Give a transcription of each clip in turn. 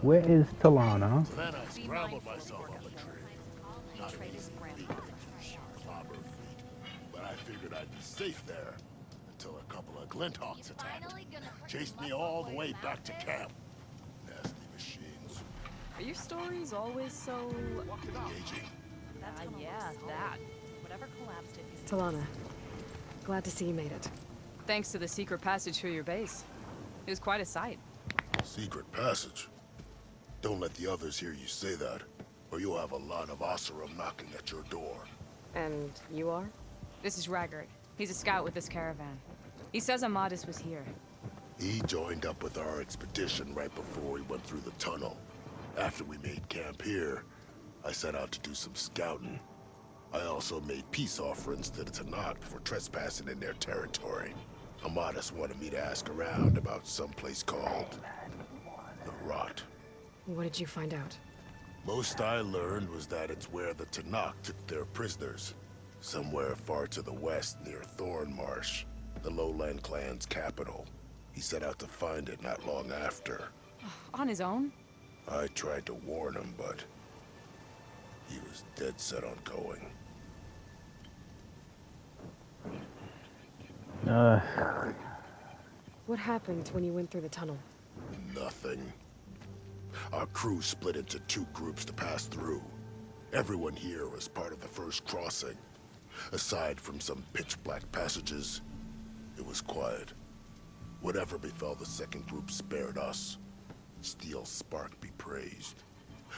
Where is Talana? So then I scrambled myself up a tree. Not an easy feat, clobber feet. But I figured I'd be safe there until a couple of Glinthawks attacked. Chased me all the way back to camp. Nasty machines. Are your stories always so... Engaging. yeah, that. Whatever collapsed it is... Talana, glad to see you made it. Thanks to the secret passage through your base. It was quite a sight. Secret passage. Don't let the others hear you say that, or you'll have a lot of Oseram knocking at your door. And you are? This is Raggard. He's a scout with this caravan. He says Amadis was here. He joined up with our expedition right before we went through the tunnel. After we made camp here, I set out to do some scouting. I also made peace offerings to the Tanakh for trespassing in their territory. Amadis wanted me to ask around about some place called the Rot. What did you find out? Most I learned was that it's where the Tanakh took their prisoners. Somewhere far to the west near Thornmarsh, the Lowland clan's capital. He set out to find it not long after. On his own? I tried to warn him, but he was dead set on going. What happened when you went through the tunnel? Nothing. Our crew split into two groups to pass through. Everyone here was part of the first crossing. Aside from some pitch-black passages, it was quiet. Whatever befell the second group spared us. Steel Spark be praised.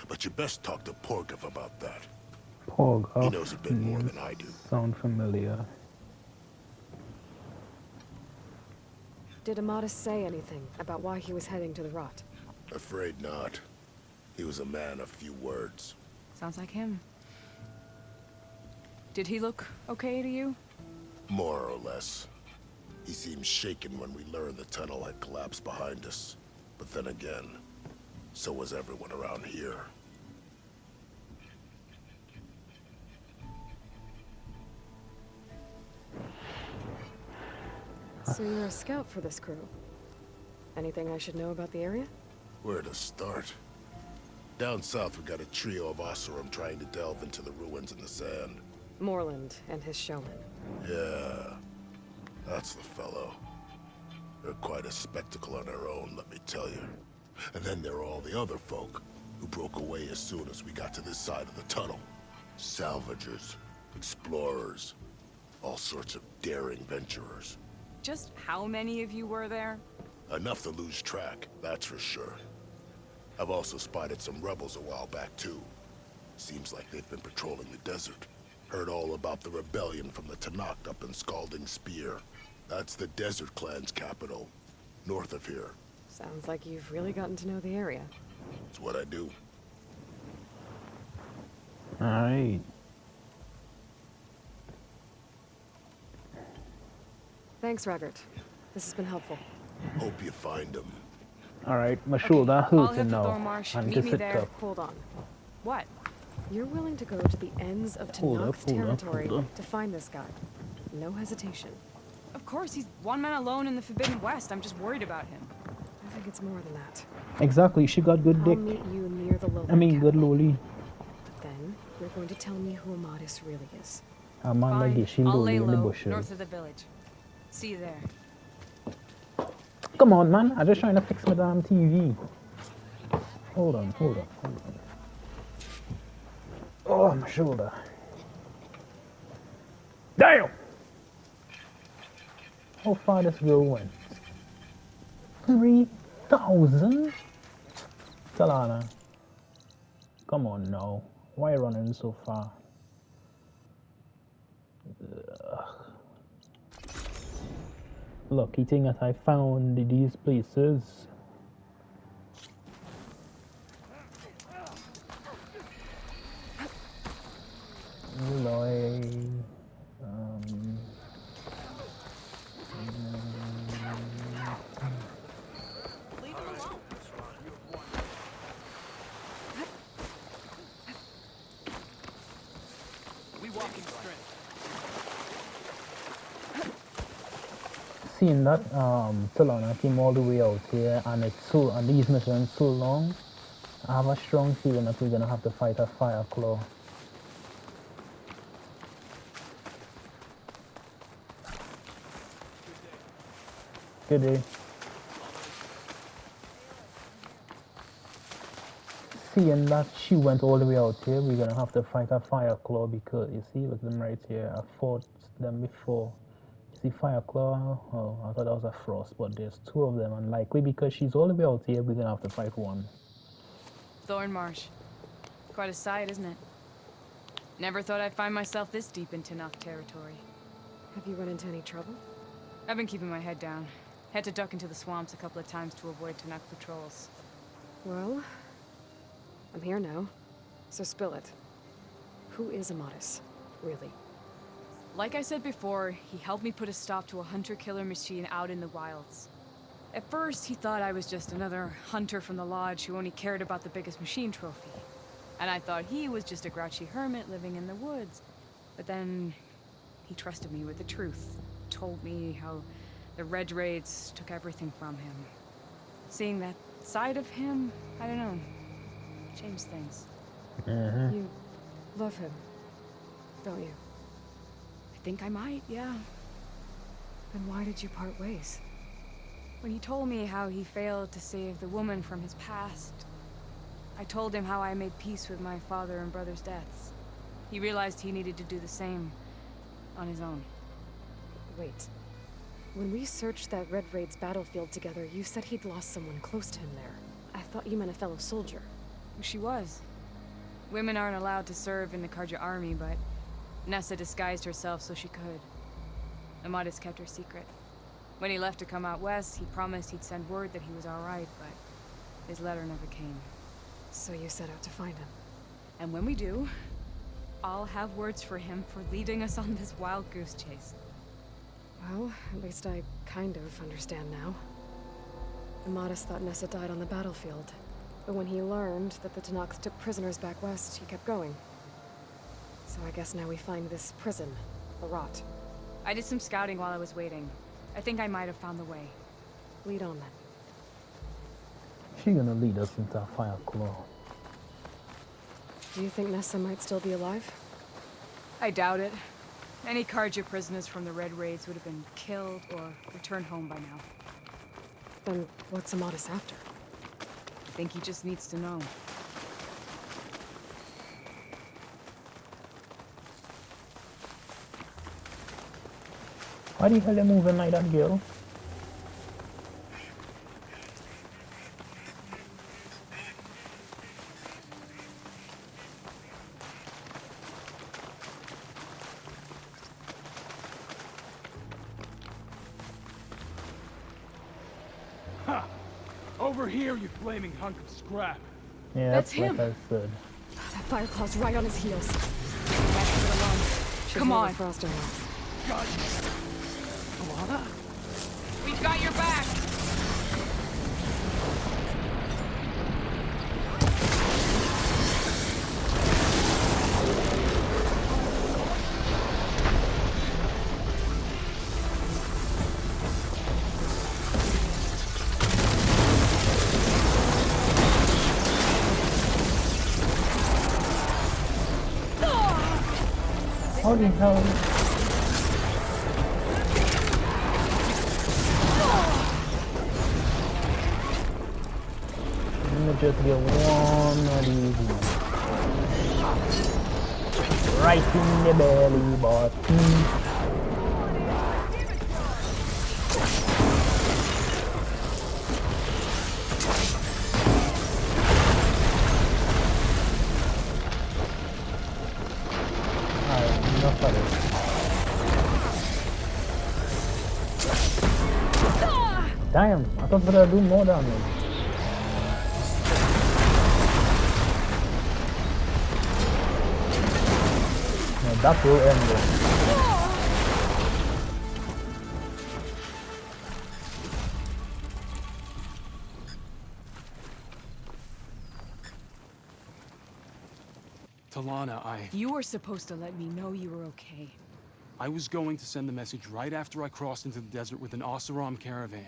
But you best talk to Porgov about that. Porgov. He knows a bit more than I do. Sound familiar. Did Amadis say anything about why he was heading to the Rot? Afraid not. He was a man of few words. Sounds like him. Did he look okay to you? More or less. He seemed shaken when we learned the tunnel had collapsed behind us. But then again, so was everyone around here. So you're a scout for this crew. Anything I should know about the area? Where to start? Down south, we got a trio of Oseram trying to delve into the ruins in the sand. Moreland and his showman. Yeah, that's the fellow. They're quite a spectacle on their own, let me tell you. And then there are all the other folk, who broke away as soon as we got to this side of the tunnel. Salvagers, explorers, all sorts of daring venturers. Just how many of you were there? Enough to lose track, that's for sure. I've also spotted some rebels a while back, too. Seems like they've been patrolling the desert. Heard all about the rebellion from the Tanakh up in Scalding Spear. That's the Desert Clan's capital, north of here. Sounds like you've really gotten to know the area. It's what I do. Alright. Thanks, Raggart. This has been helpful. Hope you find them. Alright, my shoulder I'll hurting head for now. Thornmarsh. I need Meet to me sit there. up. Hold on. What? You're willing to go to the ends of Hold up, Tanakh's hold up, territory hold up. to find this guy. No hesitation. Of course, he's one man alone in the Forbidden West. I'm just worried about him. I think it's more than that. Exactly, she got good I'll dick. meet you near the lowland I mean, good capital. loli. But then, you're going to tell me who Amadis really is. Amanda Fine. Gish, she I'll loli lay in the low, bushes. north of the village. See you there. Come on, man. I'm just trying to fix my damn TV. Hold on, hold on, hold on. Oh, my shoulder. Damn! How far this girl went? 3,000? Talana. Come on now. Why running so far? Lucky thing that I found these places. Lloyd. Leave him alone. We walk in strength. Seeing that Talana came all the way out here and it's so and these missions so long, I have a strong feeling that we're gonna have to fight a fire claw. Good day. Seeing that she went all the way out here, we're gonna have to fight a fire claw because you see, look at them right here. I fought them before. You see fire claw? Oh, I thought that was a frost, but there's two of them, and likely because she's all the way out here, we're gonna have to fight one. Thornmarsh. Quite a sight, isn't it? Never thought I'd find myself this deep in Tanakh territory. Have you run into any trouble? I've been keeping my head down. Had to duck into the swamps a couple of times to avoid Tanakh patrols. Well, I'm here now, so spill it. Who is Amadis, really? Like I said before, he helped me put a stop to a hunter-killer machine out in the wilds. At first, he thought I was just another hunter from the lodge who only cared about the biggest machine trophy. And I thought he was just a grouchy hermit living in the woods. But then, he trusted me with the truth. Told me how the Red Raids took everything from him. Seeing that side of him, I don't know, changed things. You love him, don't you? I think I might, yeah. Then why did you part ways? When he told me how he failed to save the woman from his past, I told him how I made peace with my father and brother's deaths. He realized he needed to do the same on his own. Wait. When we searched that Red Raid's battlefield together, you said he'd lost someone close to him there. I thought you meant a fellow soldier. She was. Women aren't allowed to serve in the Karja army, but Nessa disguised herself so she could. Amadis kept her secret. When he left to come out west, he promised he'd send word that he was all right, but his letter never came. So you set out to find him. And when we do, I'll have words for him for leading us on this wild goose chase. Well, at least I kind of understand now. Amadis thought Nessa died on the battlefield. But when he learned that the Tanakhs took prisoners back west, he kept going. So I guess now we find this prison, the Rot. I did some scouting while I was waiting. I think I might have found the way. Lead on then. She's gonna lead us into a fire claw. Do you think Nessa might still be alive? I doubt it. Any Karja prisoners from the Red Raids would have been killed or returned home by now. Then what's Amadis after? I think he just needs to know. Why the hell they moving like that, girl? Ha! Over here, you flaming hunk of scrap. Yeah, That's that's him. like I said. That Fireclaw's right on his heels. Come on. Frost over. Got you. Alana? We've got your back! How the hell? Let me just get one of these. Right in the belly button. Alright, enough of this. Damn, I thought that I'd do more damage. No, that will end it. Talana, You were supposed to let me know you were okay. I was going to send the message right after I crossed into the desert with an Oseram caravan.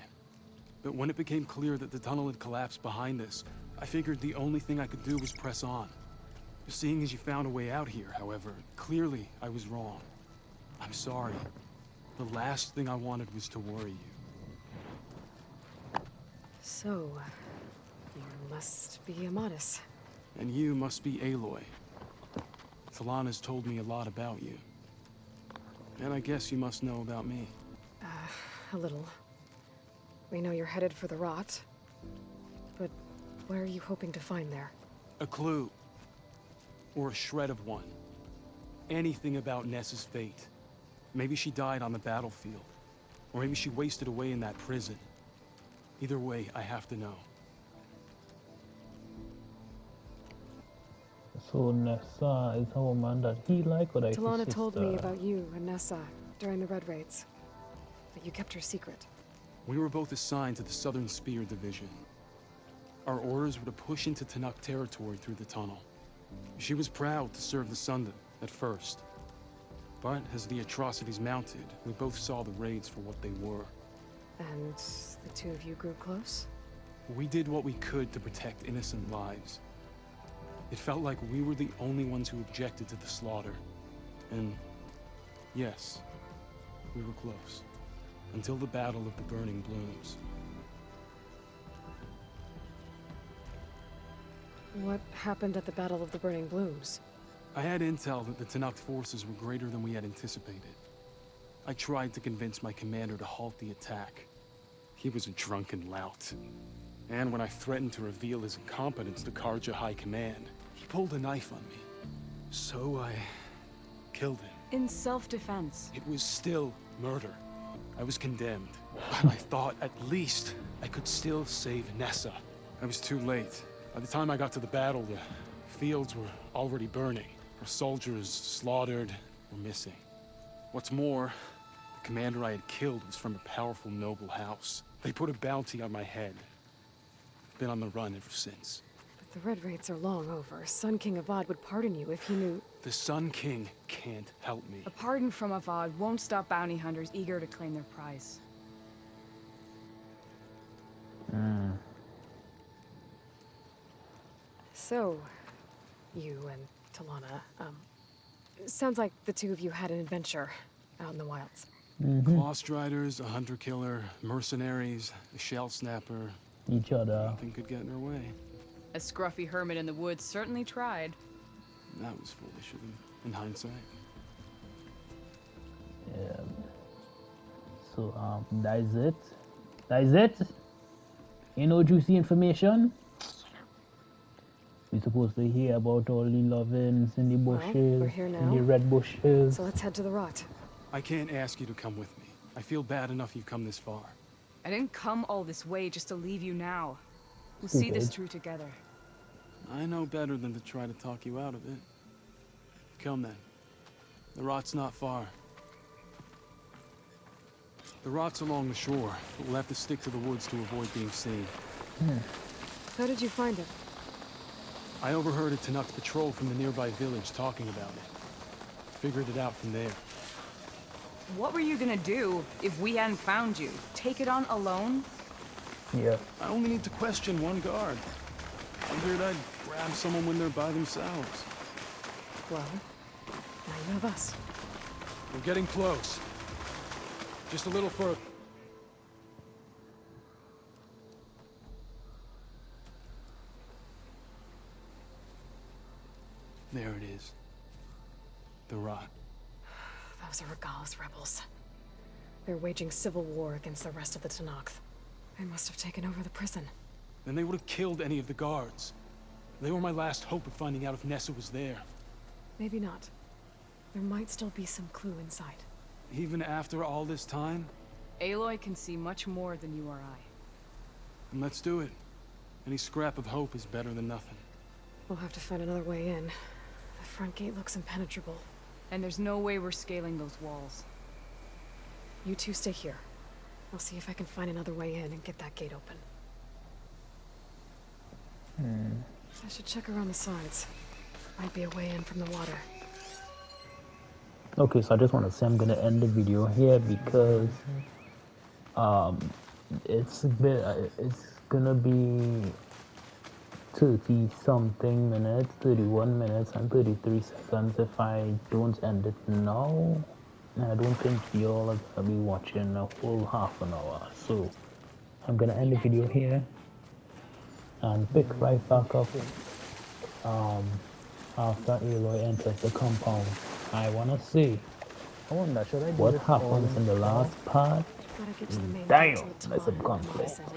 But when it became clear that the tunnel had collapsed behind us, I figured the only thing I could do was press on. Seeing as you found a way out here, however, clearly I was wrong. I'm sorry. The last thing I wanted was to worry you. So, you must be Amatis. And you must be Aloy. Talana's told me a lot about you. And I guess you must know about me. A little. We know you're headed for the rot. But what are you hoping to find there? A clue. Or a shred of one. Anything about Nessa's fate. Maybe she died on the battlefield. Or maybe she wasted away in that prison. Either way, I have to know. So Nessa is a woman that he liked, or that his Talana sister? told me about you and Nessa during the Red Raids. But you kept her secret. We were both assigned to the Southern Spear Division. Our orders were to push into Tanakh territory through the tunnel. She was proud to serve the Sundom at first. But as the atrocities mounted, we both saw the raids for what they were. And the two of you grew close? We did what we could to protect innocent lives. It felt like we were the only ones who objected to the slaughter. And yes, we were close. Until the Battle of the Burning Blooms. What happened at the Battle of the Burning Blooms? I had intel that the Tanakh forces were greater than we had anticipated. I tried to convince my commander to halt the attack. He was a drunken lout. And when I threatened to reveal his incompetence to Karja High Command, he pulled a knife on me. So I killed him. In self-defense. It was still murder. I was condemned. But I thought at least I could still save Nessa. I was too late. By the time I got to the battle, the fields were already burning. Our soldiers slaughtered or missing. What's more, the commander I had killed was from a powerful noble house. They put a bounty on my head. Been on the run ever since. But the Red Raids are long over. Sun King Avad would pardon you if he knew... The Sun King can't help me. A pardon from Avad won't stop bounty hunters eager to claim their prize. So, you and Talana, sounds like the two of you had an adventure out in the wilds. Clawstriders, a hunter-killer, mercenaries, a shell snapper. Each other. Nothing could get in our way. A scruffy hermit in the woods certainly tried. That was foolish of him, in hindsight. Yeah. So that is it. That is it. Ain't no juicy information. We're supposed to hear about all the lovings in the bushes, we're here in now. the red bushes. So let's head to the rot. I can't ask you to come with me. I feel bad enough you've come this far. I didn't come all this way just to leave you now. We'll see this Okay. through together. I know better than to try to talk you out of it. Come then. The rot's not far. The rot's along the shore, but we'll have to stick to the woods to avoid being seen. How did you find it? I overheard a Tanakh patrol from the nearby village talking about it. Figured it out from there. What were you gonna do if we hadn't found you? Take it on alone? Yeah. I only need to question one guard. Figured I'd grab someone when they're by themselves. Well, now you have us. We're getting close. Just a little further. There it is. The rot. Those are Regal's rebels. They're waging civil war against the rest of the Tanakh. They must have taken over the prison. Then they would have killed any of the guards. They were my last hope of finding out if Nessa was there. Maybe not. There might still be some clue inside. Even after all this time? Aloy can see much more than you or I. Then let's do it. Any scrap of hope is better than nothing. We'll have to find another way in. The front gate looks impenetrable. And there's no way we're scaling those walls. You two stay here. I'll see if I can find another way in and get that gate open. I should check around the sides. Might be a way in from the water. Okay, so I just want to say I'm gonna end the video here because it's gonna be 30 something minutes, 31 minutes and 33 seconds if I don't end it now. I don't think y'all are gonna be watching a full half an hour. So I'm gonna end the video here and pick right back up after Aloy enters the compound. I wanna see I wonder, should I do what this all happens in the last part. Gotta get to the main Damn, console there's some tomorrow, conflict. Madison.